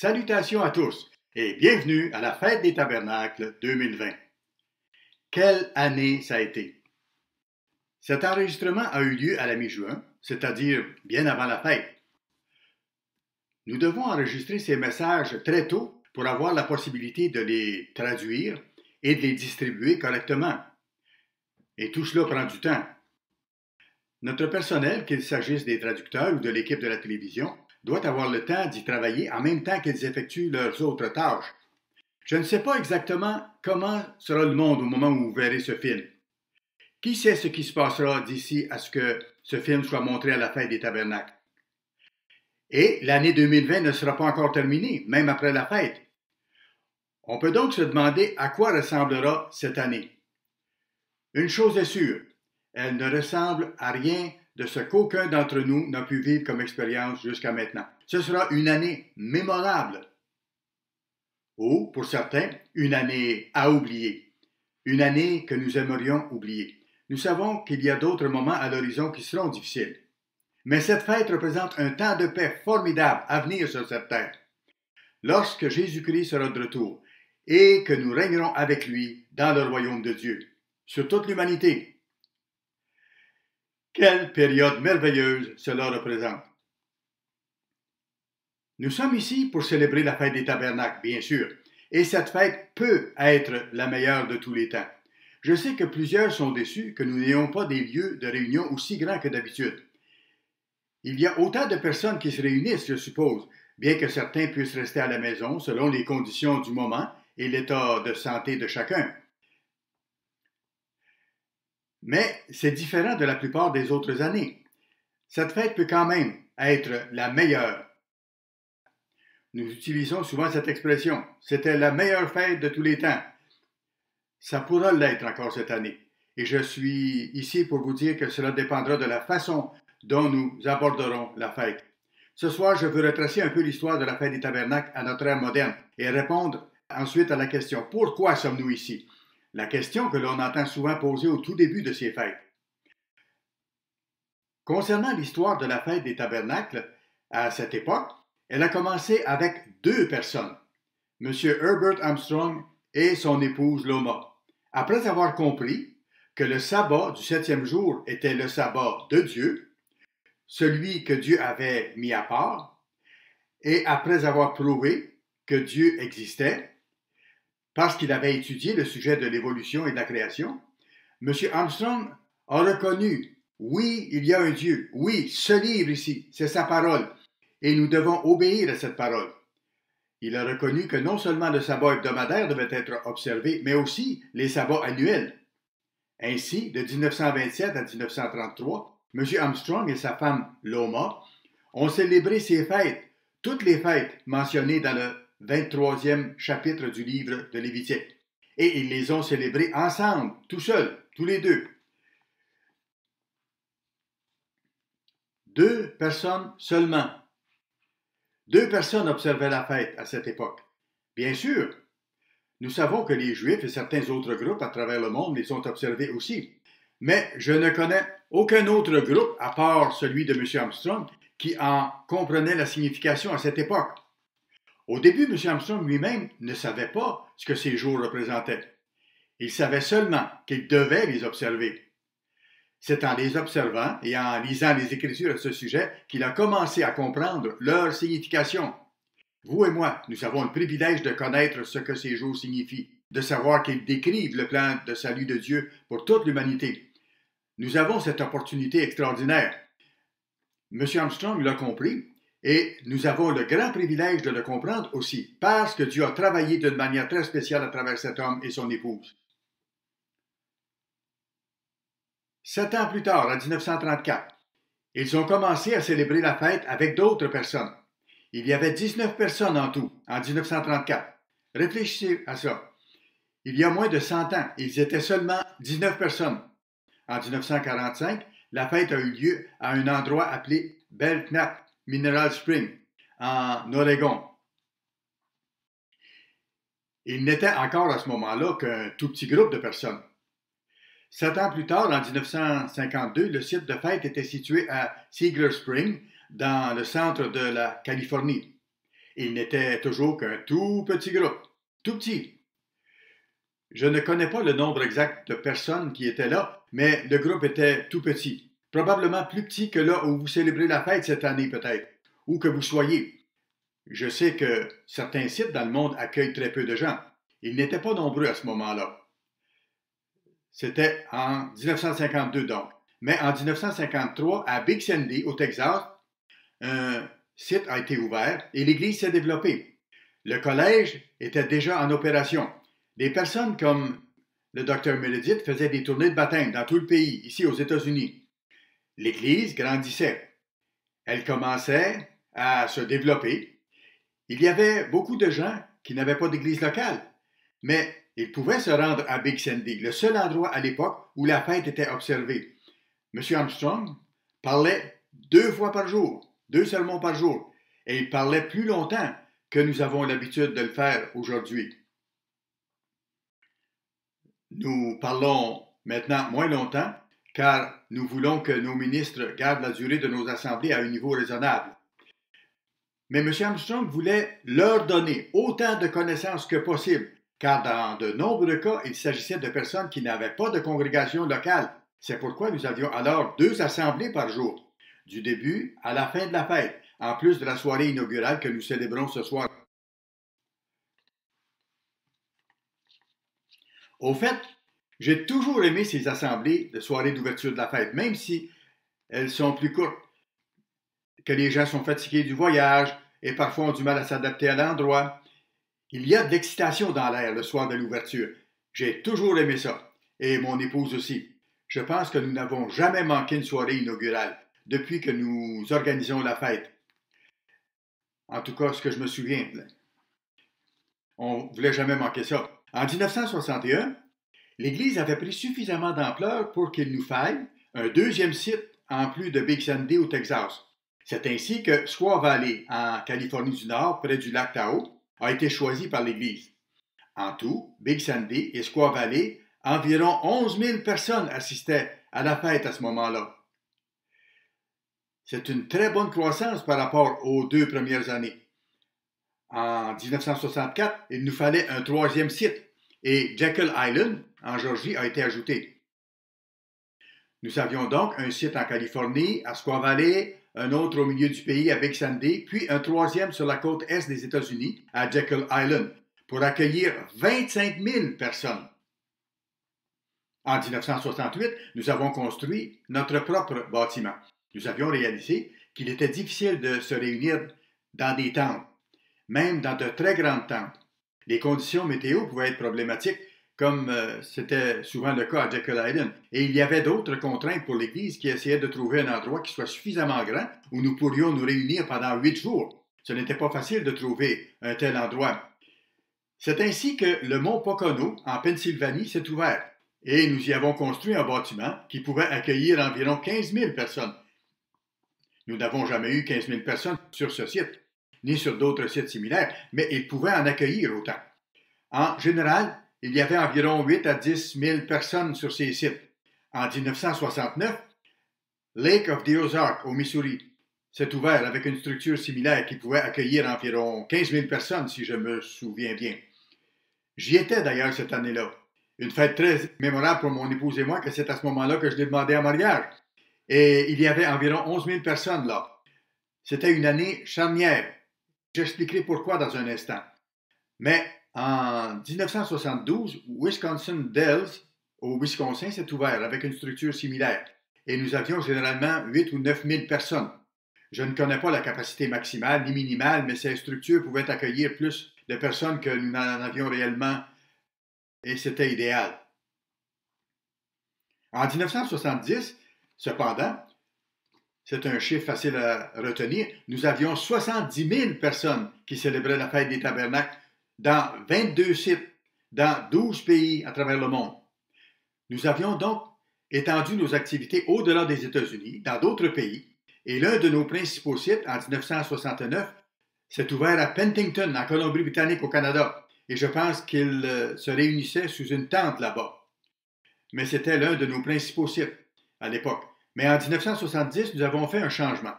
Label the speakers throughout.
Speaker 1: Salutations à tous et bienvenue à la Fête des Tabernacles 2020. Quelle année ça a été! Cet enregistrement a eu lieu à la mi-juin, c'est-à-dire bien avant la fête. Nous devons enregistrer ces messages très tôt pour avoir la possibilité de les traduire et de les distribuer correctement. Et tout cela prend du temps. Notre personnel, qu'il s'agisse des traducteurs ou de l'équipe de la télévision, doit avoir le temps d'y travailler en même temps qu'ils effectuent leurs autres tâches. Je ne sais pas exactement comment sera le monde au moment où vous verrez ce film. Qui sait ce qui se passera d'ici à ce que ce film soit montré à la Fête des Tabernacles? Et l'année 2020 ne sera pas encore terminée, même après la fête. On peut donc se demander à quoi ressemblera cette année. Une chose est sûre, elle ne ressemble à rien de ce qu'aucun d'entre nous n'a pu vivre comme expérience jusqu'à maintenant. Ce sera une année mémorable. Ou, pour certains, une année à oublier. Une année que nous aimerions oublier. Nous savons qu'il y a d'autres moments à l'horizon qui seront difficiles. Mais cette fête représente un temps de paix formidable à venir sur cette terre. Lorsque Jésus-Christ sera de retour et que nous régnerons avec lui dans le royaume de Dieu, sur toute l'humanité. Quelle période merveilleuse cela représente! Nous sommes ici pour célébrer la fête des Tabernacles, bien sûr, et cette fête peut être la meilleure de tous les temps. Je sais que plusieurs sont déçus que nous n'ayons pas des lieux de réunion aussi grands que d'habitude. Il y a autant de personnes qui se réunissent, je suppose, bien que certains puissent rester à la maison selon les conditions du moment et l'état de santé de chacun. Mais c'est différent de la plupart des autres années. Cette fête peut quand même être la meilleure. Nous utilisons souvent cette expression. C'était la meilleure fête de tous les temps. Ça pourra l'être encore cette année. Et je suis ici pour vous dire que cela dépendra de la façon dont nous aborderons la fête. Ce soir, je veux retracer un peu l'histoire de la fête des Tabernacles à notre ère moderne et répondre ensuite à la question « Pourquoi sommes-nous ici ?» La question que l'on entend souvent poser au tout début de ces fêtes. Concernant l'histoire de la fête des Tabernacles, à cette époque, elle a commencé avec deux personnes, M. Herbert Armstrong et son épouse Loma. Après avoir compris que le sabbat du septième jour était le sabbat de Dieu, celui que Dieu avait mis à part, et après avoir prouvé que Dieu existait, parce qu'il avait étudié le sujet de l'évolution et de la création, M. Armstrong a reconnu, oui, il y a un Dieu, oui, ce livre ici, c'est sa parole, et nous devons obéir à cette parole. Il a reconnu que non seulement le sabbat hebdomadaire devait être observé, mais aussi les sabbats annuels. Ainsi, de 1927 à 1933, M. Armstrong et sa femme Loma ont célébré ces fêtes, toutes les fêtes mentionnées dans le 23e chapitre du livre de Lévitique. Et ils les ont célébrées ensemble, tout seuls, tous les deux. Deux personnes seulement. Deux personnes observaient la fête à cette époque. Bien sûr, nous savons que les Juifs et certains autres groupes à travers le monde les ont observés aussi. Mais je ne connais aucun autre groupe, à part celui de M. Armstrong, qui en comprenait la signification à cette époque. Au début, M. Armstrong lui-même ne savait pas ce que ces jours représentaient. Il savait seulement qu'il devait les observer. C'est en les observant et en lisant les Écritures à ce sujet qu'il a commencé à comprendre leur signification. Vous et moi, nous avons le privilège de connaître ce que ces jours signifient, de savoir qu'ils décrivent le plan de salut de Dieu pour toute l'humanité. Nous avons cette opportunité extraordinaire. M. Armstrong l'a compris et nous avons le grand privilège de le comprendre aussi, parce que Dieu a travaillé d'une manière très spéciale à travers cet homme et son épouse. 7 ans plus tard, en 1934, ils ont commencé à célébrer la fête avec d'autres personnes. Il y avait 19 personnes en tout, en 1934. Réfléchissez à ça. Il y a moins de 100 ans, ils étaient seulement 19 personnes. En 1945, la fête a eu lieu à un endroit appelé Belknap Mineral Spring, en Oregon. Il n'était encore à ce moment-là qu'un tout petit groupe de personnes. 7 ans plus tard, en 1952, le site de fête était situé à Cedar Spring, dans le centre de la Californie. Il n'était toujours qu'un tout petit groupe, tout petit. Je ne connais pas le nombre exact de personnes qui étaient là, mais le groupe était tout petit. Probablement plus petit que là où vous célébrez la fête cette année peut-être, ou que vous soyez. Je sais que certains sites dans le monde accueillent très peu de gens. Ils n'étaient pas nombreux à ce moment-là. C'était en 1952 donc. Mais en 1953, à Big Sandy, au Texas, un site a été ouvert et l'église s'est développée. Le collège était déjà en opération. Des personnes comme le docteur Meredith faisaient des tournées de baptême dans tout le pays, ici aux États-Unis. L'église grandissait. Elle commençait à se développer. Il y avait beaucoup de gens qui n'avaient pas d'église locale, mais ils pouvaient se rendre à Big Sandy, le seul endroit à l'époque où la fête était observée. M. Armstrong parlait 2 fois par jour, 2 sermons par jour, et il parlait plus longtemps que nous avons l'habitude de le faire aujourd'hui. Nous parlons maintenant moins longtemps, car nous voulons que nos ministres gardent la durée de nos assemblées à un niveau raisonnable. Mais M. Armstrong voulait leur donner autant de connaissances que possible, car dans de nombreux cas, il s'agissait de personnes qui n'avaient pas de congrégation locale. C'est pourquoi nous avions alors 2 assemblées par jour, du début à la fin de la fête, en plus de la soirée inaugurale que nous célébrons ce soir. Au fait, j'ai toujours aimé ces assemblées de soirée d'ouverture de la fête, même si elles sont plus courtes, que les gens sont fatigués du voyage et parfois ont du mal à s'adapter à l'endroit. Il y a de l'excitation dans l'air le soir de l'ouverture. J'ai toujours aimé ça, et mon épouse aussi. Je pense que nous n'avons jamais manqué une soirée inaugurale depuis que nous organisons la fête. En tout cas, ce que je me souviens, on ne voulait jamais manquer ça. En 1961, l'Église avait pris suffisamment d'ampleur pour qu'il nous faille un 2e site en plus de Big Sandy au Texas. C'est ainsi que Squaw Valley, en Californie du Nord, près du lac Tahoe, a été choisi par l'Église. En tout, Big Sandy et Squaw Valley, environ 11 000 personnes assistaient à la fête à ce moment-là. C'est une très bonne croissance par rapport aux 2 premières années. En 1964, il nous fallait un 3e site et Jekyll Island, en Georgie, a été ajouté. Nous avions donc un site en Californie, à Squaw Valley, un autre au milieu du pays à Big Sandy, puis un 3e sur la côte est des États-Unis, à Jekyll Island, pour accueillir 25 000 personnes. En 1968, nous avons construit notre propre bâtiment. Nous avions réalisé qu'il était difficile de se réunir dans des tentes, même dans de très grandes tentes. Les conditions météo pouvaient être problématiques, comme c'était souvent le cas à Jekyll Island. Et il y avait d'autres contraintes pour l'Église qui essayait de trouver un endroit qui soit suffisamment grand où nous pourrions nous réunir pendant 8 jours. Ce n'était pas facile de trouver un tel endroit. C'est ainsi que le mont Pocono, en Pennsylvanie, s'est ouvert. Et nous y avons construit un bâtiment qui pouvait accueillir environ 15 000 personnes. Nous n'avons jamais eu 15 000 personnes sur ce site, ni sur d'autres sites similaires, mais il pouvait en accueillir autant. En général, il y avait environ 8 à 10 000 personnes sur ces sites. En 1969, Lake of the Ozarks, au Missouri, s'est ouvert avec une structure similaire qui pouvait accueillir environ 15 000 personnes, si je me souviens bien. J'y étais d'ailleurs cette année-là. Une fête très mémorable pour mon épouse et moi, que c'est à ce moment-là que je l'ai demandé en mariage. Et il y avait environ 11 000 personnes là. C'était une année charnière. J'expliquerai pourquoi dans un instant. Mais en 1972, Wisconsin Dells, au Wisconsin, s'est ouvert avec une structure similaire. Et nous avions généralement 8 ou 9 000 personnes. Je ne connais pas la capacité maximale ni minimale, mais ces structures pouvaient accueillir plus de personnes que nous n'en avions réellement, et c'était idéal. En 1970, cependant, c'est un chiffre facile à retenir, nous avions 70 000 personnes qui célébraient la fête des tabernacles dans 22 sites, dans 12 pays à travers le monde. Nous avions donc étendu nos activités au-delà des États-Unis, dans d'autres pays, et l'un de nos principaux sites, en 1969, s'est ouvert à Penticton, en Colombie-Britannique, au Canada, et je pense qu'il se réunissait sous une tente là-bas. Mais c'était l'un de nos principaux sites à l'époque. Mais en 1970, nous avons fait un changement.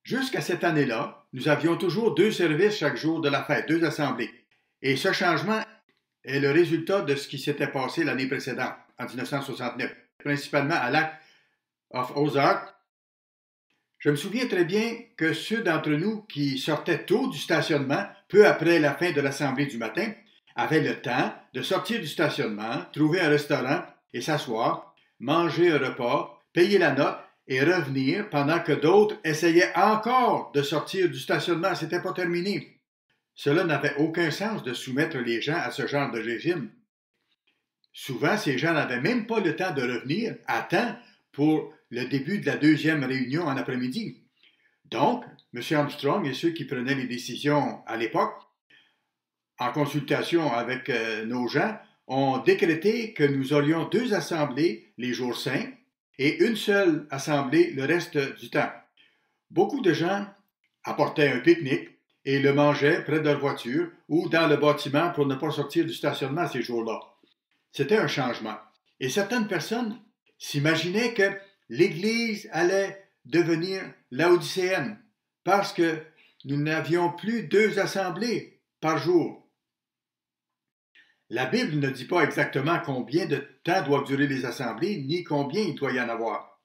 Speaker 1: Jusqu'à cette année-là, nous avions toujours 2 services chaque jour de la fête, 2 assemblées. Et ce changement est le résultat de ce qui s'était passé l'année précédente, en 1969, principalement à Lac of Ozark. Je me souviens très bien que ceux d'entre nous qui sortaient tôt du stationnement, peu après la fin de l'assemblée du matin, avaient le temps de sortir du stationnement, trouver un restaurant et s'asseoir, manger un repas, payer la note et revenir pendant que d'autres essayaient encore de sortir du stationnement. C'était pas terminé. Cela n'avait aucun sens de soumettre les gens à ce genre de régime. Souvent, ces gens n'avaient même pas le temps de revenir à temps pour le début de la deuxième réunion en après-midi. Donc, M. Armstrong et ceux qui prenaient les décisions à l'époque, en consultation avec nos gens, ont décrété que nous aurions 2 assemblées les jours saints et une seule assemblée le reste du temps. Beaucoup de gens apportaient un pique-nique et le mangeaient près de leur voiture ou dans le bâtiment pour ne pas sortir du stationnement ces jours-là. C'était un changement. Et certaines personnes s'imaginaient que l'Église allait devenir laodicéenne parce que nous n'avions plus 2 assemblées par jour. La Bible ne dit pas exactement combien de temps doivent durer les assemblées, ni combien il doit y en avoir.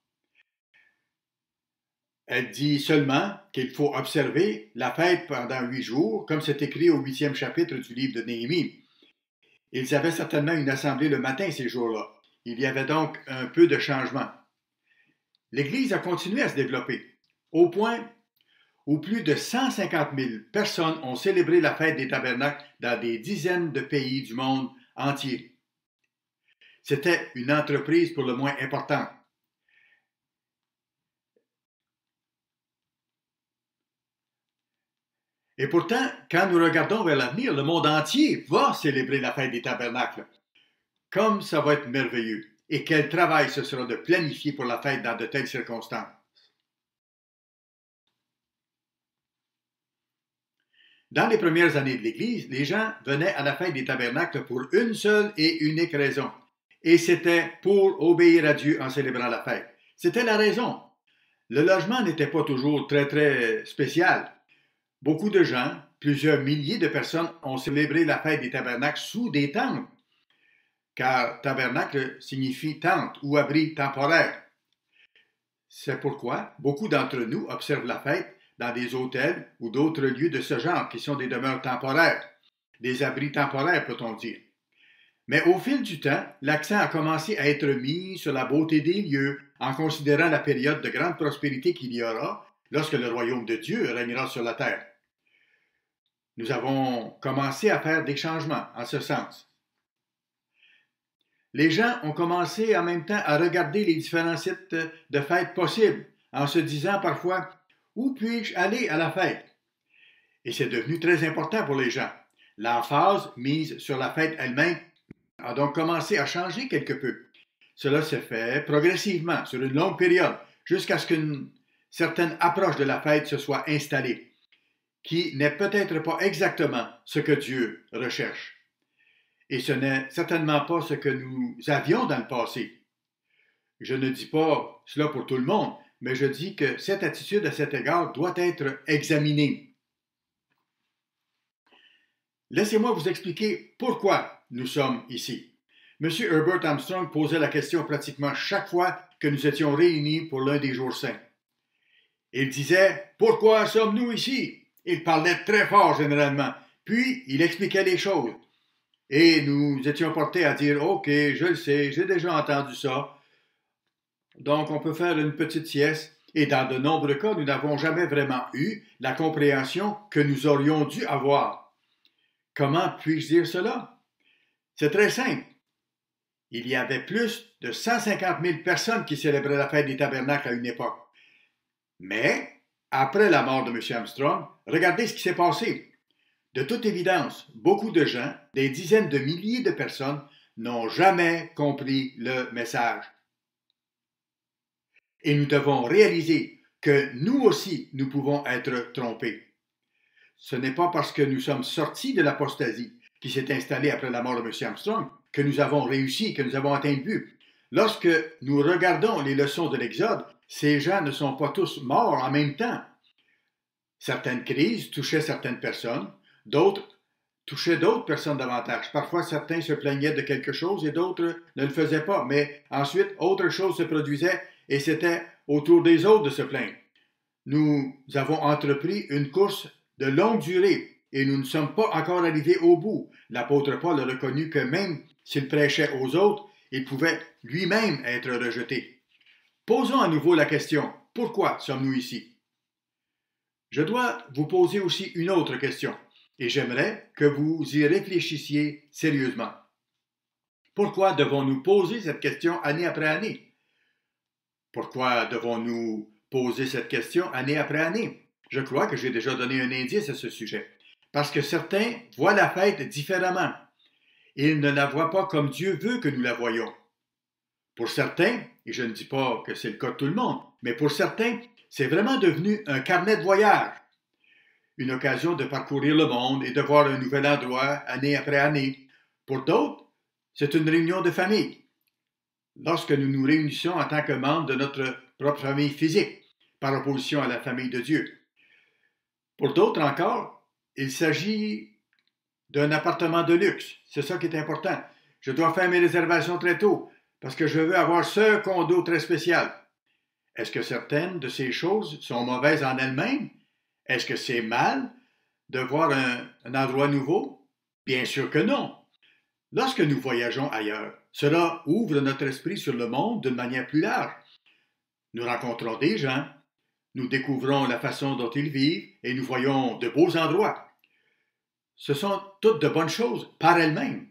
Speaker 1: Elle dit seulement qu'il faut observer la fête pendant 8 jours, comme c'est écrit au 8e chapitre du livre de Néhémie. Ils avaient certainement une assemblée le matin ces jours-là. Il y avait donc un peu de changement. L'Église a continué à se développer, au point où plus de 150 000 personnes ont célébré la fête des tabernacles dans des dizaines de pays du monde entier. C'était une entreprise pour le moins importante. Et pourtant, quand nous regardons vers l'avenir, le monde entier va célébrer la fête des tabernacles. Comme ça va être merveilleux! Et quel travail ce sera de planifier pour la fête dans de telles circonstances. Dans les premières années de l'Église, les gens venaient à la fête des tabernacles pour une seule et unique raison. Et c'était pour obéir à Dieu en célébrant la fête. C'était la raison. Le logement n'était pas toujours très spécial. Beaucoup de gens, plusieurs milliers de personnes, ont célébré la fête des tabernacles sous des tentes, car tabernacle signifie tente ou abri temporaire. C'est pourquoi beaucoup d'entre nous observent la fête dans des hôtels ou d'autres lieux de ce genre qui sont des demeures temporaires, des abris temporaires peut-on dire. Mais au fil du temps, l'accent a commencé à être mis sur la beauté des lieux en considérant la période de grande prospérité qu'il y aura lorsque le royaume de Dieu régnera sur la terre. Nous avons commencé à faire des changements en ce sens. Les gens ont commencé en même temps à regarder les différents sites de fêtes possibles, en se disant parfois « Où puis-je aller à la fête ?» Et c'est devenu très important pour les gens. L'emphase mise sur la fête elle-même a donc commencé à changer quelque peu. Cela s'est fait progressivement, sur une longue période, jusqu'à ce qu'une certaine approche de la fête se soit installée, qui n'est peut-être pas exactement ce que Dieu recherche. Et ce n'est certainement pas ce que nous avions dans le passé. Je ne dis pas cela pour tout le monde, mais je dis que cette attitude à cet égard doit être examinée. Laissez-moi vous expliquer pourquoi nous sommes ici. M. Herbert Armstrong posait la question pratiquement chaque fois que nous étions réunis pour l'un des jours saints. Il disait « Pourquoi sommes-nous ici ?» Il parlait très fort généralement, puis il expliquait les choses. Et nous étions portés à dire « Ok, je le sais, j'ai déjà entendu ça. Donc on peut faire une petite sieste. » Et dans de nombreux cas, nous n'avons jamais vraiment eu la compréhension que nous aurions dû avoir. Comment puis-je dire cela? C'est très simple. Il y avait plus de 150 000 personnes qui célébraient la fête des tabernacles à une époque. Mais, après la mort de M. Armstrong, regardez ce qui s'est passé. De toute évidence, beaucoup de gens, des dizaines de milliers de personnes, n'ont jamais compris le message. Et nous devons réaliser que nous aussi, nous pouvons être trompés. Ce n'est pas parce que nous sommes sortis de l'apostasie qui s'est installée après la mort de M. Armstrong que nous avons réussi, que nous avons atteint le but. Lorsque nous regardons les leçons de l'Exode, ces gens ne sont pas tous morts en même temps. Certaines crises touchaient certaines personnes, d'autres touchaient d'autres personnes davantage. Parfois, certains se plaignaient de quelque chose et d'autres ne le faisaient pas, mais ensuite, autre chose se produisait et c'était au tour des autres de se plaindre. Nous avons entrepris une course de longue durée et nous ne sommes pas encore arrivés au bout. L'apôtre Paul a reconnu que même s'il prêchait aux autres, il pouvait lui-même être rejeté. Posons à nouveau la question, pourquoi sommes-nous ici? Je dois vous poser aussi une autre question et j'aimerais que vous y réfléchissiez sérieusement. Pourquoi devons-nous poser cette question année après année? Pourquoi devons-nous poser cette question année après année? Je crois que j'ai déjà donné un indice à ce sujet. Parce que certains voient la fête différemment. Ils ne la voient pas comme Dieu veut que nous la voyions. Pour certains, et je ne dis pas que c'est le cas de tout le monde, mais pour certains, c'est vraiment devenu un carnet de voyage. Une occasion de parcourir le monde et de voir un nouvel endroit année après année. Pour d'autres, c'est une réunion de famille. Lorsque nous nous réunissons en tant que membres de notre propre famille physique, par opposition à la famille de Dieu. Pour d'autres encore, il s'agit d'un appartement de luxe. C'est ça qui est important. Je dois faire mes réservations très tôt parce que je veux avoir ce condo très spécial. Est-ce que certaines de ces choses sont mauvaises en elles-mêmes? Est-ce que c'est mal de voir un endroit nouveau? Bien sûr que non. Lorsque nous voyageons ailleurs, cela ouvre notre esprit sur le monde d'une manière plus large. Nous rencontrons des gens, nous découvrons la façon dont ils vivent et nous voyons de beaux endroits. Ce sont toutes de bonnes choses par elles-mêmes.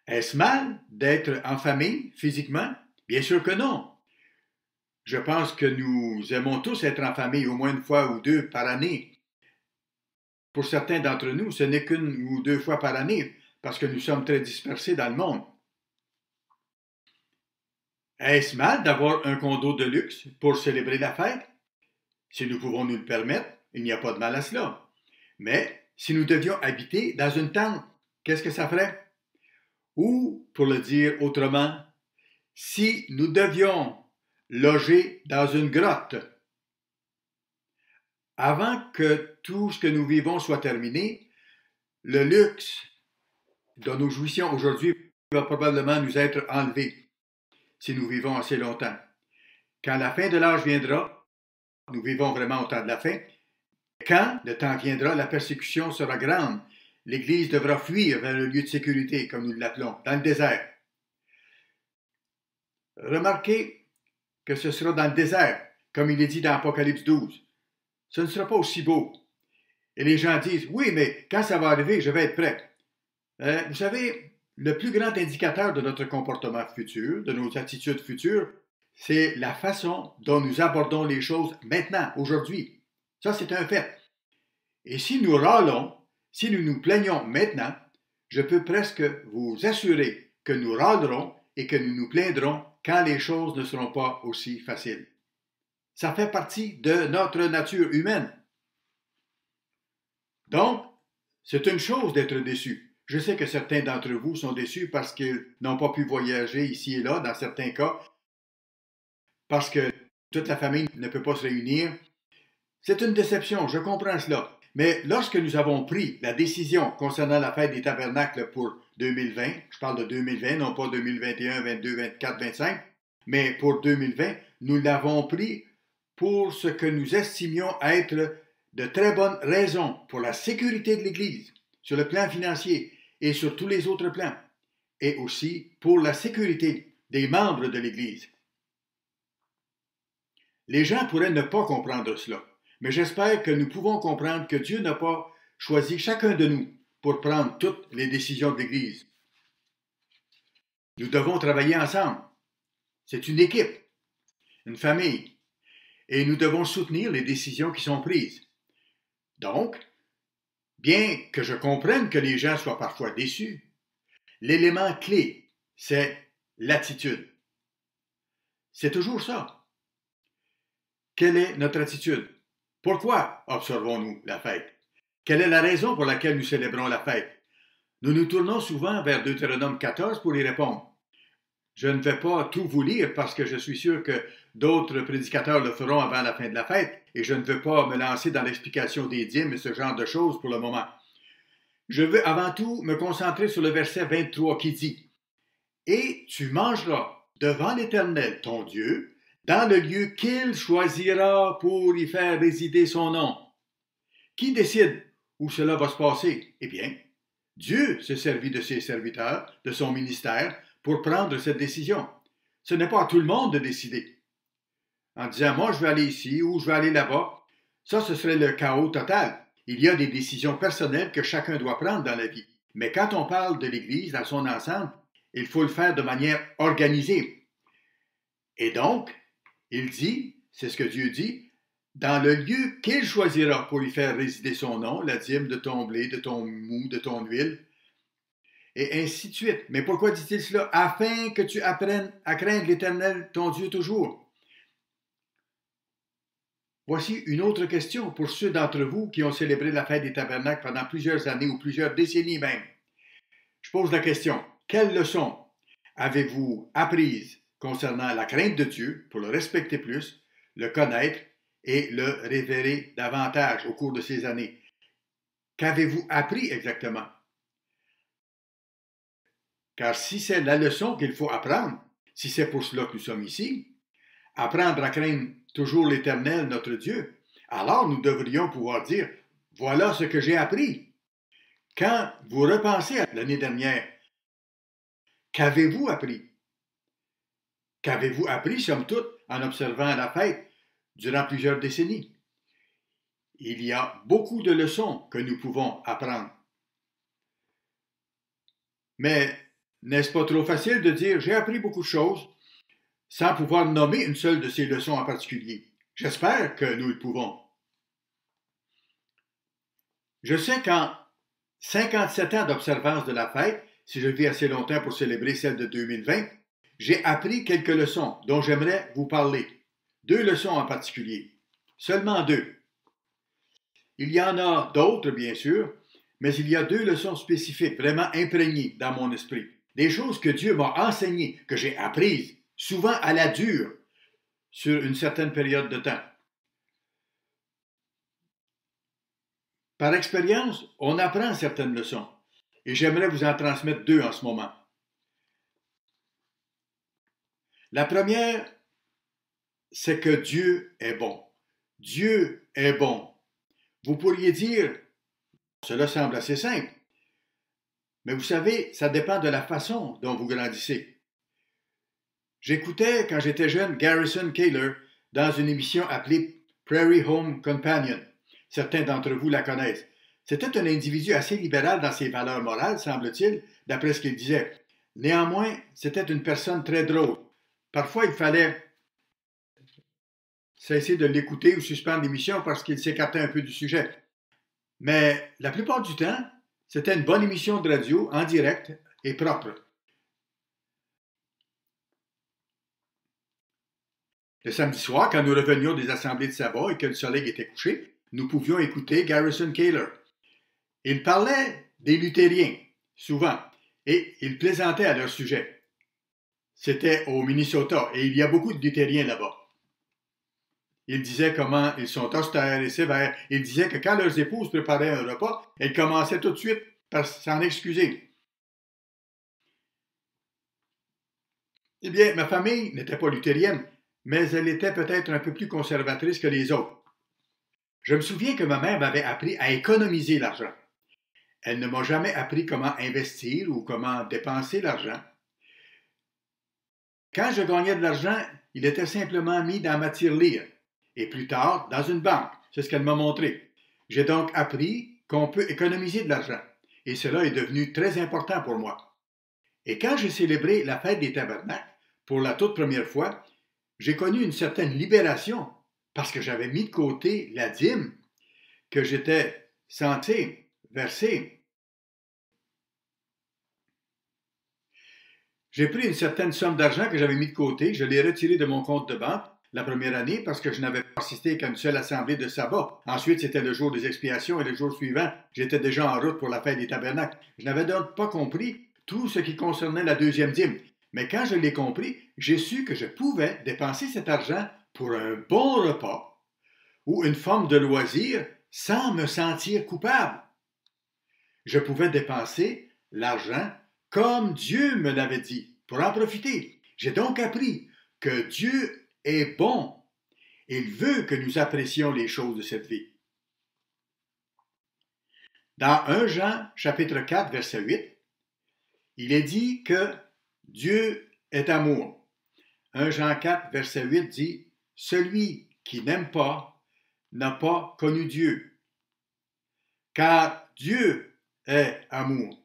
Speaker 1: Est-ce mal d'être en famille physiquement? Bien sûr que non. Je pense que nous aimons tous être en famille au moins une fois ou deux par année. Pour certains d'entre nous, ce n'est qu'une ou deux fois par année parce que nous sommes très dispersés dans le monde. Est-ce mal d'avoir un condo de luxe pour célébrer la fête? Si nous pouvons nous le permettre, il n'y a pas de mal à cela. Mais si nous devions habiter dans une tente, qu'est-ce que ça ferait? Ou, pour le dire autrement, si nous devions loger dans une grotte, avant que tout ce que nous vivons soit terminé, le luxe dont nous jouissions aujourd'hui va probablement nous être enlevé si nous vivons assez longtemps. Quand la fin de l'âge viendra, nous vivons vraiment au temps de la fin, quand le temps viendra, la persécution sera grande. L'Église devra fuir vers le lieu de sécurité, comme nous l'appelons, dans le désert. Remarquez que ce sera dans le désert, comme il est dit dans Apocalypse 12. Ce ne sera pas aussi beau. Et les gens disent, oui, mais quand ça va arriver, je vais être prêt. Vous savez, le plus grand indicateur de notre comportement futur, de nos attitudes futures, c'est la façon dont nous abordons les choses maintenant, aujourd'hui. Ça, c'est un fait. Et si nous râlons, si nous nous plaignons maintenant, je peux presque vous assurer que nous râlerons et que nous nous plaindrons quand les choses ne seront pas aussi faciles. Ça fait partie de notre nature humaine. Donc, c'est une chose d'être déçu. Je sais que certains d'entre vous sont déçus parce qu'ils n'ont pas pu voyager ici et là, dans certains cas, parce que toute la famille ne peut pas se réunir. C'est une déception, je comprends cela. Mais lorsque nous avons pris la décision concernant la fête des tabernacles pour 2020, je parle de 2020, non pas 2021, 22, 24, 25, mais pour 2020, nous l'avons pris pour ce que nous estimions être de très bonnes raisons pour la sécurité de l'Église, sur le plan financier et sur tous les autres plans, et aussi pour la sécurité des membres de l'Église. Les gens pourraient ne pas comprendre cela, mais j'espère que nous pouvons comprendre que Dieu n'a pas choisi chacun de nous pour prendre toutes les décisions de l'Église. Nous devons travailler ensemble. C'est une équipe, une famille, et nous devons soutenir les décisions qui sont prises. Donc, bien que je comprenne que les gens soient parfois déçus, l'élément clé, c'est l'attitude. C'est toujours ça. Quelle est notre attitude? Pourquoi observons-nous la fête? Quelle est la raison pour laquelle nous célébrons la fête? Nous nous tournons souvent vers Deutéronome 14 pour y répondre. Je ne vais pas tout vous lire parce que je suis sûr que D'autres prédicateurs le feront avant la fin de la fête, et je ne veux pas me lancer dans l'explication des dîmes et ce genre de choses pour le moment. Je veux avant tout me concentrer sur le verset 23 qui dit « Et tu mangeras devant l'Éternel, ton Dieu, dans le lieu qu'il choisira pour y faire résider son nom. » Qui décide où cela va se passer? Eh bien, Dieu s'est servi de ses serviteurs, de son ministère, pour prendre cette décision. Ce n'est pas à tout le monde de décider. En disant, moi, je vais aller ici ou je vais aller là-bas, ça, ce serait le chaos total. Il y a des décisions personnelles que chacun doit prendre dans la vie. Mais quand on parle de l'Église dans son ensemble, il faut le faire de manière organisée. Et donc, il dit, c'est ce que Dieu dit, dans le lieu qu'il choisira pour y faire résider son nom, la dîme de ton blé, de ton mou, de ton huile, et ainsi de suite. Mais pourquoi dit-il cela? Afin que tu apprennes à craindre l'Éternel, ton Dieu, toujours. Voici une autre question pour ceux d'entre vous qui ont célébré la fête des tabernacles pendant plusieurs années ou plusieurs décennies même. Je pose la question, quelle leçon avez-vous apprise concernant la crainte de Dieu pour le respecter plus, le connaître et le révérer davantage au cours de ces années? Qu'avez-vous appris exactement? Car si c'est la leçon qu'il faut apprendre, si c'est pour cela que nous sommes ici, apprendre à craindre toujours l'Éternel, notre Dieu, alors nous devrions pouvoir dire, voilà ce que j'ai appris. Quand vous repensez à l'année dernière, qu'avez-vous appris? Qu'avez-vous appris, somme toute, en observant la fête durant plusieurs décennies? Il y a beaucoup de leçons que nous pouvons apprendre. Mais n'est-ce pas trop facile de dire, j'ai appris beaucoup de choses, sans pouvoir nommer une seule de ces leçons en particulier? J'espère que nous le pouvons. Je sais qu'en 57 ans d'observance de la fête, si je vis assez longtemps pour célébrer celle de 2020, j'ai appris quelques leçons dont j'aimerais vous parler. 2 leçons en particulier. Seulement 2. Il y en a d'autres, bien sûr, mais il y a 2 leçons spécifiques, vraiment imprégnées dans mon esprit. Des choses que Dieu m'a enseignées, que j'ai apprises, souvent à la dure, sur une certaine période de temps. Par expérience, on apprend certaines leçons, et j'aimerais vous en transmettre 2 en ce moment. La première, c'est que Dieu est bon. Dieu est bon. Vous pourriez dire, cela semble assez simple, mais vous savez, ça dépend de la façon dont vous grandissez. J'écoutais, quand j'étais jeune, Garrison Keillor dans une émission appelée Prairie Home Companion. Certains d'entre vous la connaissent. C'était un individu assez libéral dans ses valeurs morales, semble-t-il, d'après ce qu'il disait. Néanmoins, c'était une personne très drôle. Parfois, il fallait cesser de l'écouter ou suspendre l'émission parce qu'il s'écartait un peu du sujet. Mais la plupart du temps, c'était une bonne émission de radio, en direct et propre. Le samedi soir, quand nous revenions des assemblées de sabbat et que le soleil était couché, nous pouvions écouter Garrison Keillor. Il parlait des luthériens, souvent, et il plaisantait à leur sujet. C'était au Minnesota, et il y a beaucoup de luthériens là-bas. Il disait comment ils sont austères et sévères. Il disait que quand leurs épouses préparaient un repas, elles commençaient tout de suite par s'en excuser. Eh bien, ma famille n'était pas luthérienne, mais elle était peut-être un peu plus conservatrice que les autres. Je me souviens que ma mère m'avait appris à économiser l'argent. Elle ne m'a jamais appris comment investir ou comment dépenser l'argent. Quand je gagnais de l'argent, il était simplement mis dans ma tirelire et plus tard dans une banque. C'est ce qu'elle m'a montré. J'ai donc appris qu'on peut économiser de l'argent et cela est devenu très important pour moi. Et quand j'ai célébré la fête des tabernacles, pour la toute première fois, j'ai connu une certaine libération parce que j'avais mis de côté la dîme que j'étais censé verser. J'ai pris une certaine somme d'argent que j'avais mis de côté, je l'ai retiré de mon compte de banque la première année parce que je n'avais pas assisté qu'à une seule assemblée de sabbat. Ensuite, c'était le jour des expiations et le jour suivant, j'étais déjà en route pour la fête des tabernacles. Je n'avais donc pas compris tout ce qui concernait la deuxième dîme. Mais quand je l'ai compris, j'ai su que je pouvais dépenser cet argent pour un bon repas ou une forme de loisir sans me sentir coupable. Je pouvais dépenser l'argent comme Dieu me l'avait dit, pour en profiter. J'ai donc appris que Dieu est bon. Il veut que nous apprécions les choses de cette vie. Dans 1 Jean chapitre 4, verset 8, il est dit que Dieu est amour. 1 Jean 4, verset 8 dit « Celui qui n'aime pas n'a pas connu Dieu, car Dieu est amour. »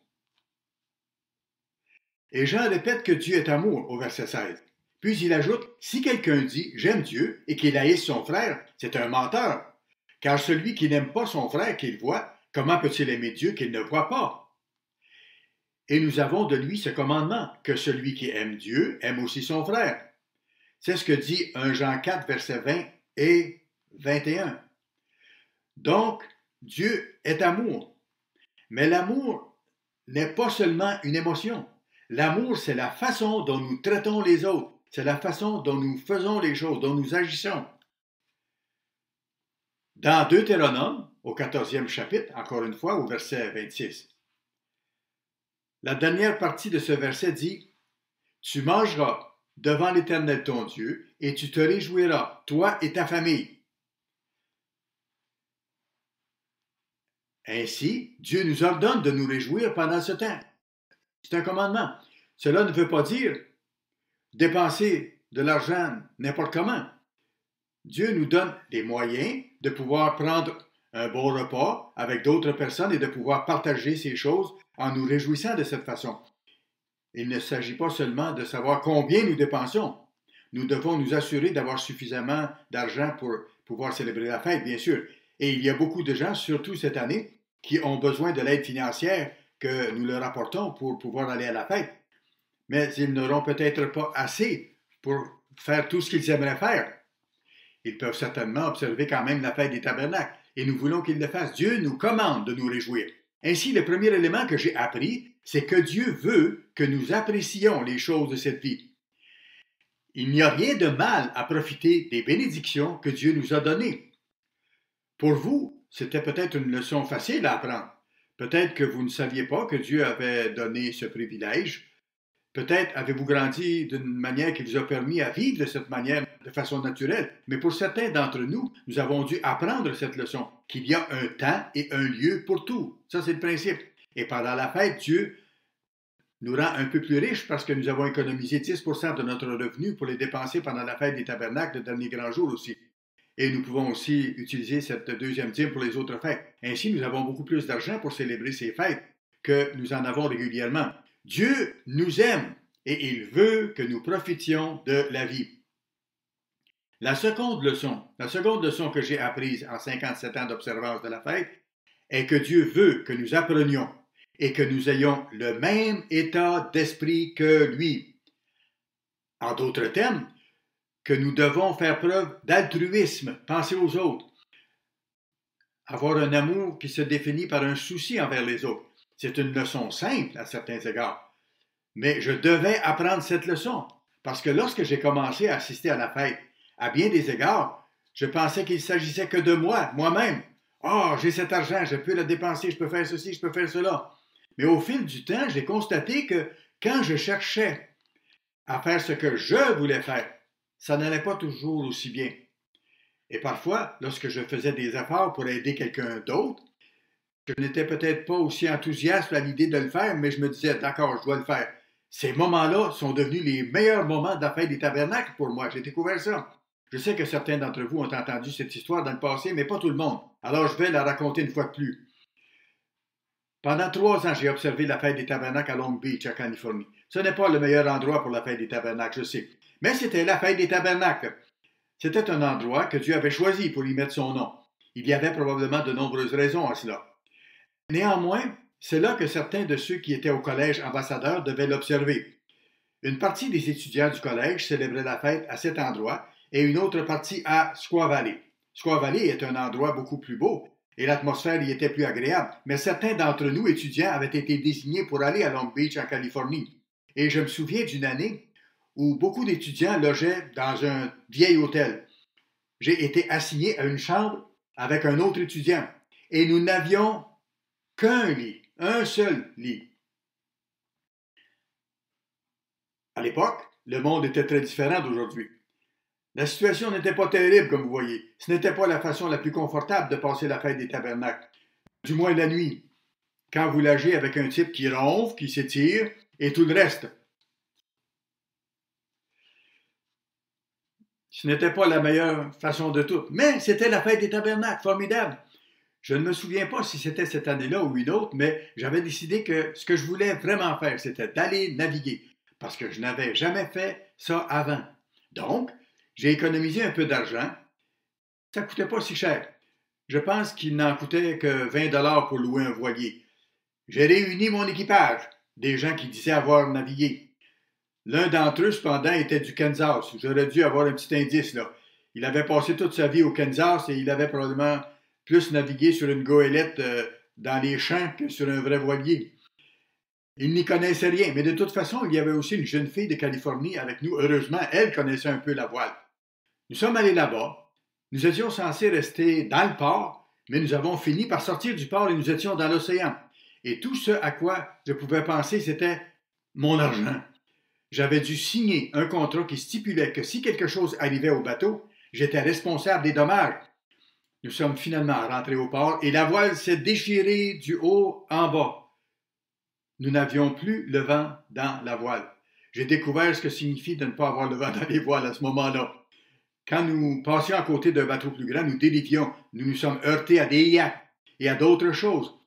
Speaker 1: Et Jean répète que Dieu est amour au verset 16. Puis il ajoute « Si quelqu'un dit « J'aime Dieu » et qu'il haïsse son frère, c'est un menteur. Car celui qui n'aime pas son frère qu'il voit, comment peut-il aimer Dieu qu'il ne voit pas? Et nous avons de lui ce commandement, que celui qui aime Dieu aime aussi son frère. C'est ce que dit 1 Jean 4, versets 20 et 21. Donc, Dieu est amour. Mais l'amour n'est pas seulement une émotion. L'amour, c'est la façon dont nous traitons les autres. C'est la façon dont nous faisons les choses, dont nous agissons. Dans Deutéronome, au 14e chapitre, encore une fois, au verset 26, la dernière partie de ce verset dit « Tu mangeras devant l'Éternel ton Dieu, et tu te réjouiras, toi et ta famille. » Ainsi, Dieu nous ordonne de nous réjouir pendant ce temps. C'est un commandement. Cela ne veut pas dire dépenser de l'argent n'importe comment. Dieu nous donne des moyens de pouvoir prendre un bon repas avec d'autres personnes et de pouvoir partager ces choses en nous réjouissant de cette façon. Il ne s'agit pas seulement de savoir combien nous dépensons. Nous devons nous assurer d'avoir suffisamment d'argent pour pouvoir célébrer la fête, bien sûr. Et il y a beaucoup de gens, surtout cette année, qui ont besoin de l'aide financière que nous leur apportons pour pouvoir aller à la fête. Mais ils n'auront peut-être pas assez pour faire tout ce qu'ils aimeraient faire. Ils peuvent certainement observer quand même la fête des tabernacles, et nous voulons qu'ils le fassent. Dieu nous commande de nous réjouir. Ainsi, le premier élément que j'ai appris, c'est que Dieu veut que nous apprécions les choses de cette vie. Il n'y a rien de mal à profiter des bénédictions que Dieu nous a données. Pour vous, c'était peut-être une leçon facile à apprendre. Peut-être que vous ne saviez pas que Dieu avait donné ce privilège. Peut-être avez-vous grandi d'une manière qui vous a permis à vivre de cette manière de façon naturelle. Mais pour certains d'entre nous, nous avons dû apprendre cette leçon, qu'il y a un temps et un lieu pour tout. Ça, c'est le principe. Et pendant la fête, Dieu nous rend un peu plus riches parce que nous avons économisé 10% de notre revenu pour les dépenser pendant la fête des tabernacles, le dernier grand jour aussi. Et nous pouvons aussi utiliser cette deuxième dîme pour les autres fêtes. Ainsi, nous avons beaucoup plus d'argent pour célébrer ces fêtes que nous en avons régulièrement. Dieu nous aime et il veut que nous profitions de la vie. La seconde leçon que j'ai apprise en 57 ans d'observance de la fête est que Dieu veut que nous apprenions et que nous ayons le même état d'esprit que lui. En d'autres termes, que nous devons faire preuve d'altruisme, penser aux autres, avoir un amour qui se définit par un souci envers les autres. C'est une leçon simple à certains égards. Mais je devais apprendre cette leçon, parce que lorsque j'ai commencé à assister à la fête, à bien des égards, je pensais qu'il s'agissait que de moi, moi-même. « Oh, j'ai cet argent, je peux le dépenser, je peux faire ceci, je peux faire cela. » Mais au fil du temps, j'ai constaté que quand je cherchais à faire ce que je voulais faire, ça n'allait pas toujours aussi bien. Et parfois, lorsque je faisais des efforts pour aider quelqu'un d'autre, je n'étais peut-être pas aussi enthousiaste à l'idée de le faire, mais je me disais, d'accord, je dois le faire. Ces moments-là sont devenus les meilleurs moments de la fête des tabernacles pour moi. J'ai découvert ça. Je sais que certains d'entre vous ont entendu cette histoire dans le passé, mais pas tout le monde. Alors je vais la raconter une fois de plus. Pendant 3 ans, j'ai observé la fête des tabernacles à Long Beach, en Californie. Ce n'est pas le meilleur endroit pour la fête des tabernacles, je sais. Mais c'était la fête des tabernacles. C'était un endroit que Dieu avait choisi pour y mettre son nom. Il y avait probablement de nombreuses raisons à cela. Néanmoins, c'est là que certains de ceux qui étaient au collège ambassadeur devaient l'observer. Une partie des étudiants du collège célébrait la fête à cet endroit et une autre partie à Squaw Valley. Squaw Valley est un endroit beaucoup plus beau et l'atmosphère y était plus agréable, mais certains d'entre nous, étudiants, avaient été désignés pour aller à Long Beach, en Californie. Et je me souviens d'une année où beaucoup d'étudiants logeaient dans un vieil hôtel. J'ai été assigné à une chambre avec un autre étudiant et nous n'avions qu'un lit, un seul lit. À l'époque, le monde était très différent d'aujourd'hui. La situation n'était pas terrible, comme vous voyez. Ce n'était pas la façon la plus confortable de passer la fête des tabernacles, du moins la nuit, quand vous logez avec un type qui ronfle, qui s'étire, et tout le reste. Ce n'était pas la meilleure façon de tout, mais c'était la fête des tabernacles, formidable. Je ne me souviens pas si c'était cette année-là ou une autre, mais j'avais décidé que ce que je voulais vraiment faire, c'était d'aller naviguer, parce que je n'avais jamais fait ça avant. Donc, j'ai économisé un peu d'argent. Ça ne coûtait pas si cher. Je pense qu'il n'en coûtait que 20 $ pour louer un voilier. J'ai réuni mon équipage, des gens qui disaient avoir navigué. L'un d'entre eux, cependant, était du Kansas. J'aurais dû avoir un petit indice, là. Il avait passé toute sa vie au Kansas et il avait probablement plus navigué sur une goélette dans les champs que sur un vrai voilier. Il n'y connaissait rien, mais de toute façon, il y avait aussi une jeune fille de Californie avec nous. Heureusement, elle connaissait un peu la voile. Nous sommes allés là-bas. Nous étions censés rester dans le port, mais nous avons fini par sortir du port et nous étions dans l'océan. Et tout ce à quoi je pouvais penser, c'était mon argent. J'avais dû signer un contrat qui stipulait que si quelque chose arrivait au bateau, j'étais responsable des dommages. Nous sommes finalement rentrés au port et la voile s'est déchirée du haut en bas. Nous n'avions plus le vent dans la voile. J'ai découvert ce que signifie de ne pas avoir le vent dans les voiles à ce moment-là. Quand nous passions à côté d'un bateau plus grand, nous délivions. Nous nous sommes heurtés à des yachts et à d'autres choses.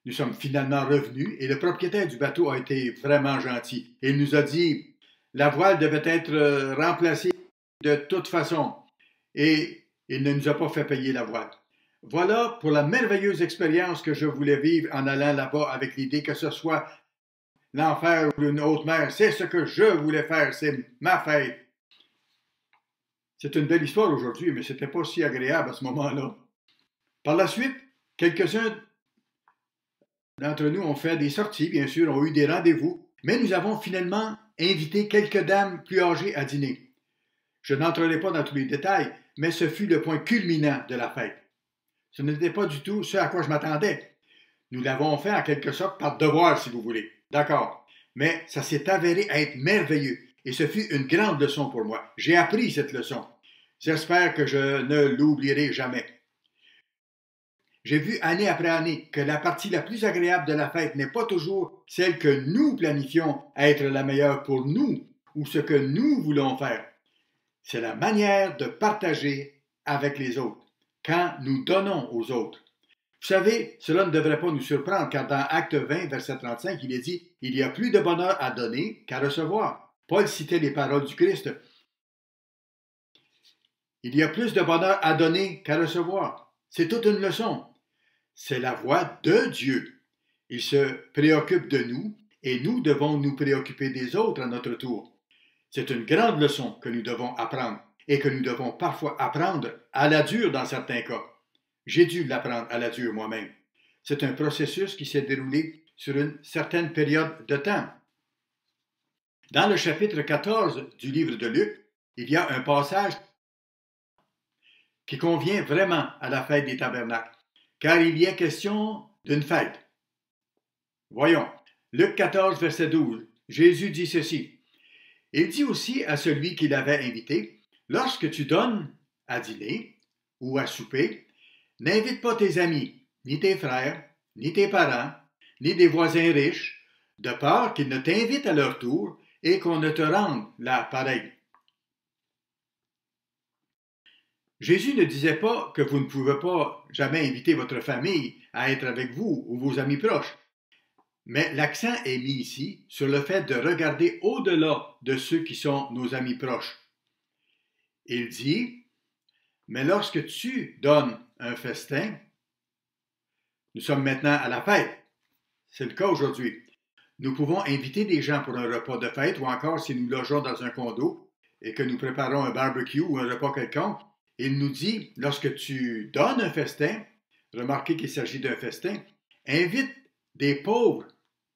Speaker 1: Nous sommes finalement revenus et le propriétaire du bateau a été vraiment gentil. Il nous a dit la voile devait être remplacée de toute façon et il ne nous a pas fait payer la voile. Voilà pour la merveilleuse expérience que je voulais vivre en allant là-bas avec l'idée que ce soit l'enfer ou une haute mer. C'est ce que je voulais faire, c'est ma fête. C'est une belle histoire aujourd'hui, mais ce n'était pas si agréable à ce moment-là. Par la suite, quelques-uns d'entre nous ont fait des sorties, bien sûr, ont eu des rendez-vous, mais nous avons finalement invité quelques dames plus âgées à dîner. Je n'entrerai pas dans tous les détails, mais ce fut le point culminant de la fête. Ce n'était pas du tout ce à quoi je m'attendais. Nous l'avons fait en quelque sorte par devoir, si vous voulez. D'accord. Mais ça s'est avéré être merveilleux et ce fut une grande leçon pour moi. J'ai appris cette leçon. J'espère que je ne l'oublierai jamais. J'ai vu année après année que la partie la plus agréable de la fête n'est pas toujours celle que nous planifions être la meilleure pour nous ou ce que nous voulons faire. C'est la manière de partager avec les autres, quand nous donnons aux autres. Vous savez, cela ne devrait pas nous surprendre, car dans Acte 20, verset 35, il est dit « Il y a plus de bonheur à donner qu'à recevoir ». Paul citait les paroles du Christ. Il y a plus de bonheur à donner qu'à recevoir. C'est toute une leçon. C'est la voix de Dieu. Il se préoccupe de nous et nous devons nous préoccuper des autres à notre tour. C'est une grande leçon que nous devons apprendre et que nous devons parfois apprendre à la dure dans certains cas. J'ai dû l'apprendre à la dure moi-même. C'est un processus qui s'est déroulé sur une certaine période de temps. Dans le chapitre 14 du livre de Luc, il y a un passage qui convient vraiment à la fête des tabernacles, car il y est question d'une fête. Voyons, Luc 14, verset 12, Jésus dit ceci. Il dit aussi à celui qui l'avait invité, « Lorsque tu donnes à dîner ou à souper, n'invite pas tes amis, ni tes frères, ni tes parents, ni des voisins riches, de peur qu'ils ne t'invitent à leur tour et qu'on ne te rende là pareil. » Jésus ne disait pas que vous ne pouvez pas jamais inviter votre famille à être avec vous ou vos amis proches. Mais l'accent est mis ici sur le fait de regarder au-delà de ceux qui sont nos amis proches. Il dit, mais lorsque tu donnes un festin, nous sommes maintenant à la fête. C'est le cas aujourd'hui. Nous pouvons inviter des gens pour un repas de fête ou encore si nous logeons dans un condo et que nous préparons un barbecue ou un repas quelconque. Il nous dit, lorsque tu donnes un festin, remarquez qu'il s'agit d'un festin, invite des pauvres.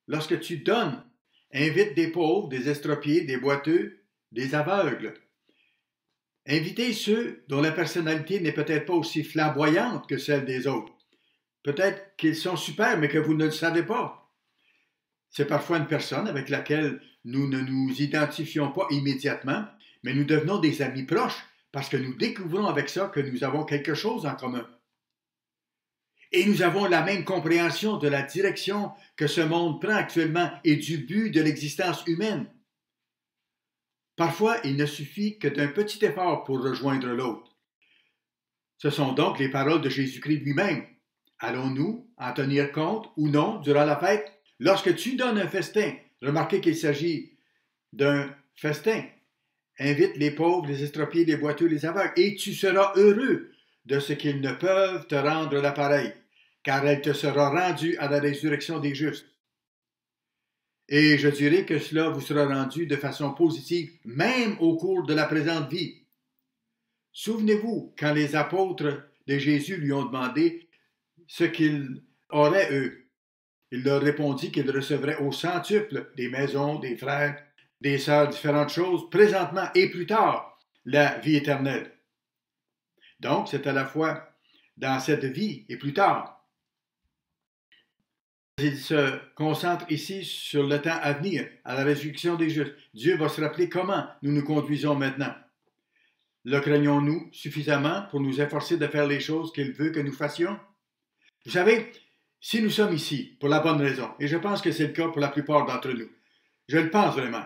Speaker 1: Lorsque tu donnes, Invite des pauvres, des estropiés, des boiteux, des aveugles. Invitez ceux dont la personnalité n'est peut-être pas aussi flamboyante que celle des autres. Peut-être qu'ils sont super, mais que vous ne le savez pas. C'est parfois une personne avec laquelle nous ne nous identifions pas immédiatement, mais nous devenons des amis proches parce que nous découvrons avec ça que nous avons quelque chose en commun. Et nous avons la même compréhension de la direction que ce monde prend actuellement et du but de l'existence humaine. Parfois, il ne suffit que d'un petit effort pour rejoindre l'autre. Ce sont donc les paroles de Jésus-Christ lui-même. Allons-nous en tenir compte ou non durant la fête? Lorsque tu donnes un festin, remarquez qu'il s'agit d'un festin. Invite les pauvres, les estropiés, les boiteux, les aveugles, et tu seras heureux de ce qu'ils ne peuvent te rendre l'appareil, car elle te sera rendue à la résurrection des justes. Et je dirais que cela vous sera rendu de façon positive, même au cours de la présente vie. Souvenez-vous, quand les apôtres de Jésus lui ont demandé ce qu'ils auraient eux, il leur répondit qu'ils recevraient au centuple des maisons, des frères, des sœurs, différentes choses, présentement et plus tard, la vie éternelle. Donc, c'est à la fois dans cette vie et plus tard. Il se concentre ici sur le temps à venir, à la résurrection des justes. Dieu va se rappeler comment nous nous conduisons maintenant. Le craignons-nous suffisamment pour nous efforcer de faire les choses qu'il veut que nous fassions? Vous savez, si nous sommes ici pour la bonne raison, et je pense que c'est le cas pour la plupart d'entre nous, je le pense vraiment,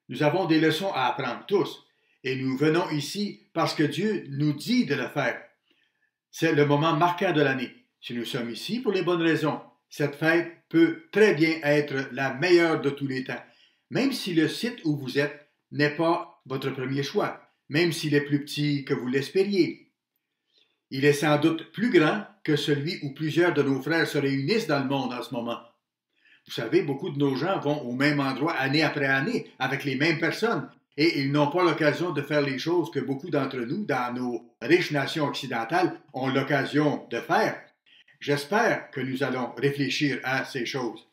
Speaker 1: nous avons des leçons à apprendre tous, et nous venons ici parce que Dieu nous dit de le faire. C'est le moment marquant de l'année. Si nous sommes ici pour les bonnes raisons, cette fête peut très bien être la meilleure de tous les temps, même si le site où vous êtes n'est pas votre premier choix, même s'il est plus petit que vous l'espériez. Il est sans doute plus grand que celui où plusieurs de nos frères se réunissent dans le monde en ce moment. Vous savez, beaucoup de nos gens vont au même endroit année après année avec les mêmes personnes et ils n'ont pas l'occasion de faire les choses que beaucoup d'entre nous, dans nos riches nations occidentales, ont l'occasion de faire. J'espère que nous allons réfléchir à ces choses.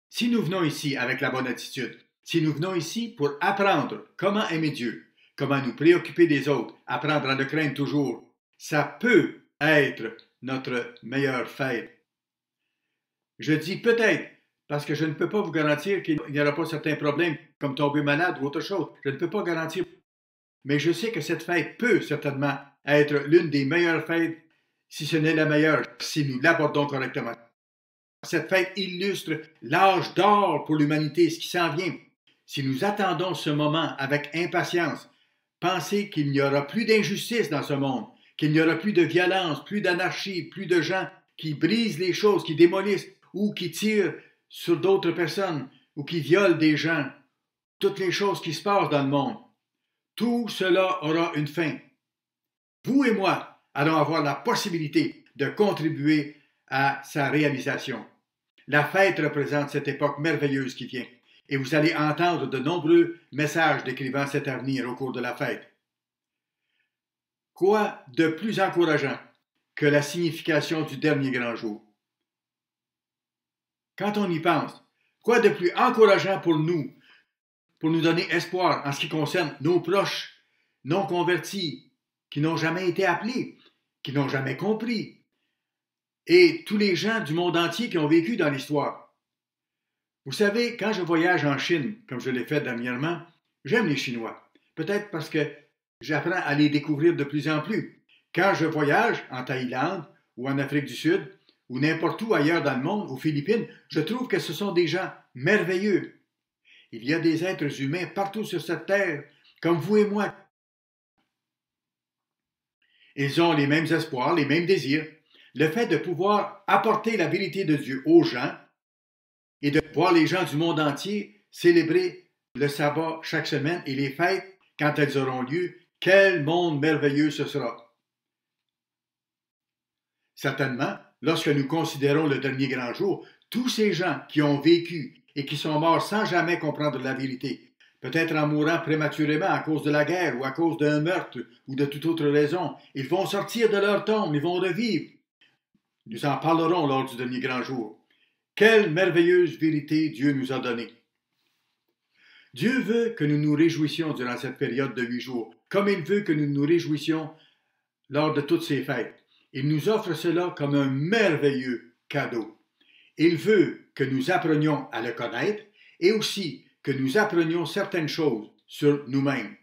Speaker 1: Si nous venons ici avec la bonne attitude, si nous venons ici pour apprendre comment aimer Dieu, comment nous préoccuper des autres, apprendre à le craindre toujours, ça peut être notre meilleure fête. Je dis peut-être, parce que je ne peux pas vous garantir qu'il n'y aura pas certains problèmes comme tomber malade ou autre chose. Je ne peux pas garantir. Mais je sais que cette fête peut certainement être l'une des meilleures fêtes, si ce n'est la meilleure, si nous l'abordons correctement. Cette fête illustre l'âge d'or pour l'humanité, ce qui s'en vient. Si nous attendons ce moment avec impatience, pensez qu'il n'y aura plus d'injustice dans ce monde, qu'il n'y aura plus de violence, plus d'anarchie, plus de gens qui brisent les choses, qui démolissent ou qui tirent sur d'autres personnes ou qui violent des gens. Toutes les choses qui se passent dans le monde. Tout cela aura une fin. Vous et moi allons avoir la possibilité de contribuer à sa réalisation. La fête représente cette époque merveilleuse qui vient, et vous allez entendre de nombreux messages décrivant cet avenir au cours de la fête. Quoi de plus encourageant que la signification du dernier grand jour? Quand on y pense, quoi de plus encourageant pour nous donner espoir en ce qui concerne nos proches non convertis, qui n'ont jamais été appelés, qui n'ont jamais compris, et tous les gens du monde entier qui ont vécu dans l'histoire. Vous savez, quand je voyage en Chine, comme je l'ai fait dernièrement, j'aime les Chinois. Peut-être parce que j'apprends à les découvrir de plus en plus. Quand je voyage en Thaïlande ou en Afrique du Sud, ou n'importe où ailleurs dans le monde, aux Philippines, je trouve que ce sont des gens merveilleux. Il y a des êtres humains partout sur cette terre, comme vous et moi. Ils ont les mêmes espoirs, les mêmes désirs. Le fait de pouvoir apporter la vérité de Dieu aux gens et de voir les gens du monde entier célébrer le sabbat chaque semaine et les fêtes quand elles auront lieu, quel monde merveilleux ce sera. Certainement, lorsque nous considérons le dernier grand jour, tous ces gens qui ont vécu et qui sont morts sans jamais comprendre la vérité, peut-être en mourant prématurément à cause de la guerre ou à cause d'un meurtre ou de toute autre raison, ils vont sortir de leur tombe, ils vont revivre. Nous en parlerons lors du dernier grand jour. Quelle merveilleuse vérité Dieu nous a donnée. Dieu veut que nous nous réjouissions durant cette période de 8 jours, comme il veut que nous nous réjouissions lors de toutes ces fêtes. Il nous offre cela comme un merveilleux cadeau. Il veut que nous apprenions à le connaître et aussi que nous apprenions certaines choses sur nous-mêmes.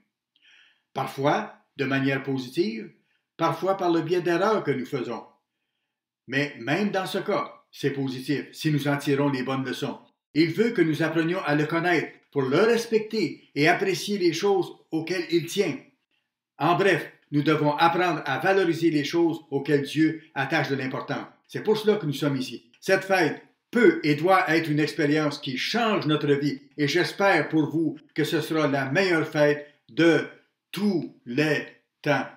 Speaker 1: Parfois de manière positive, parfois par le biais d'erreurs que nous faisons. Mais même dans ce cas, c'est positif si nous en tirons les bonnes leçons. Il veut que nous apprenions à le connaître pour le respecter et apprécier les choses auxquelles il tient. En bref, nous devons apprendre à valoriser les choses auxquelles Dieu attache de l'importance. C'est pour cela que nous sommes ici. Cette fête peut et doit être une expérience qui change notre vie et j'espère pour vous que ce sera la meilleure fête de tous les temps.